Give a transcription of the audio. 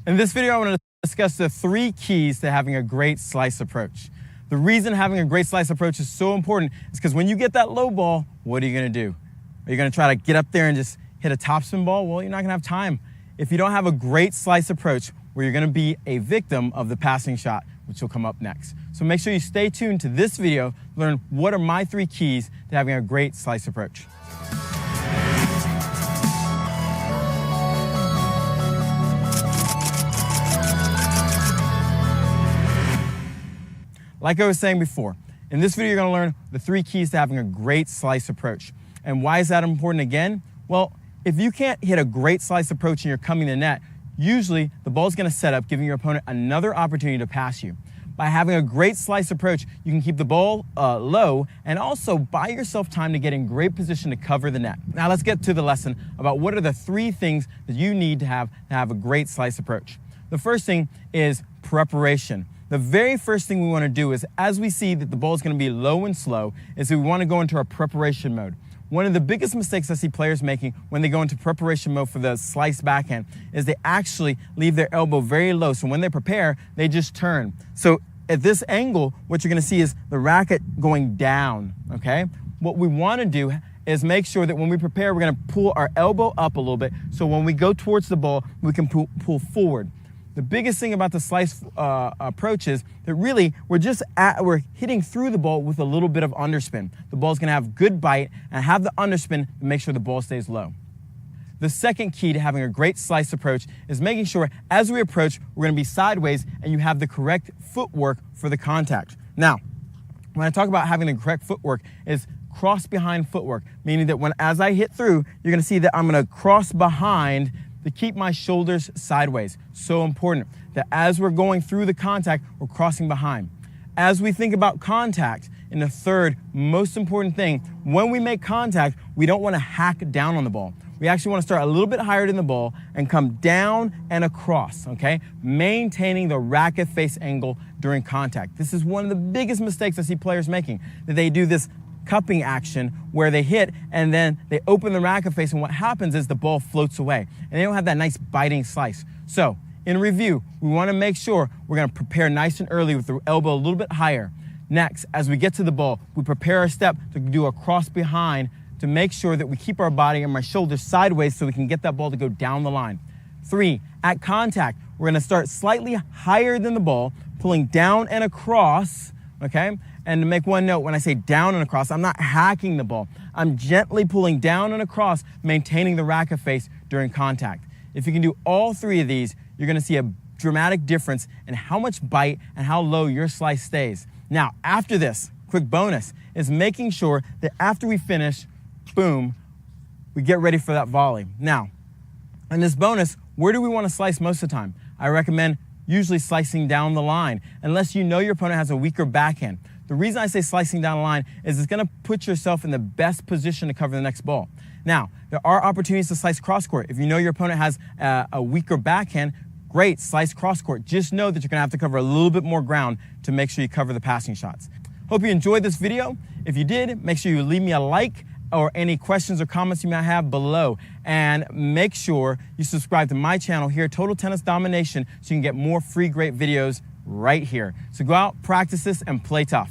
In this video, I want to discuss the 3 keys to having a great slice approach. The reason having a great slice approach is so important is because when you get that low ball, what are you going to do? Are you going to try to get up there and just hit a topspin ball? Well, you're not going to have time. If you don't have a great slice approach, where you're going to be a victim of the passing shot, which will come up next. So make sure you stay tuned to this video, learn what are my 3 keys to having a great slice approach. Like I was saying before, in this video you're going to learn the 3 keys to having a great slice approach. And why is that important again? Well, if you can't hit a great slice approach and you're coming to net, usually the ball is going to set up, giving your opponent another opportunity to pass you. By having a great slice approach, you can keep the ball low and also buy yourself time to get in great position to cover the net. Now let's get to the lesson about what are the 3 things that you need to have a great slice approach. The first thing is preparation. The very first thing we want to do is, as we see that the ball is going to be low and slow, is we want to go into our preparation mode. One of the biggest mistakes I see players making when they go into preparation mode for the slice backhand is they actually leave their elbow very low. So when they prepare, they just turn. So at this angle, what you're going to see is the racket going down, okay? What we want to do is make sure that when we prepare, we're going to pull our elbow up a little bit. So when we go towards the ball, we can pull forward. The biggest thing about the slice approach is that really we're hitting through the ball with a little bit of underspin. The ball's going to have good bite and have the underspin to make sure the ball stays low. The second key to having a great slice approach is making sure as we approach, we're going to be sideways and you have the correct footwork for the contact. Now, when I talk about having the correct footwork is cross behind footwork, meaning that as I hit through, you're going to see that I'm going to cross behind to keep my shoulders sideways. So important that as we're going through the contact, we're crossing behind. As we think about contact, in the third most important thing, when we make contact, we don't want to hack down on the ball. We actually want to start a little bit higher than the ball and come down and across, okay? Maintaining the racket face angle during contact. This is one of the biggest mistakes I see players making, that they do this cupping action where they hit and then they open the racket face, and what happens is the ball floats away and they don't have that nice biting slice. So in review, we want to make sure we're going to prepare nice and early with the elbow a little bit higher. Next, as we get to the ball, we prepare our step to do a cross behind to make sure that we keep our body and my shoulders sideways so we can get that ball to go down the line. 3, at contact, we're going to start slightly higher than the ball, pulling down and across, okay? And to make one note, when I say down and across, I'm not hacking the ball. I'm gently pulling down and across, maintaining the racket face during contact. If you can do all 3 of these, you're going to see a dramatic difference in how much bite and how low your slice stays. Now, after this, quick bonus is making sure that after we finish, boom, we get ready for that volley. Now, in this bonus, where do we want to slice most of the time? I recommend usually slicing down the line, unless you know your opponent has a weaker backhand. The reason I say slicing down the line is it's going to put yourself in the best position to cover the next ball. Now, there are opportunities to slice cross court. If you know your opponent has a weaker backhand, great, slice cross court. Just know that you're going to have to cover a little bit more ground to make sure you cover the passing shots. Hope you enjoyed this video. If you did, make sure you leave me a like or any questions or comments you might have below. And make sure you subscribe to my channel here, Total Tennis Domination, so you can get more free great videos right here. So go out, practice this, and play tough.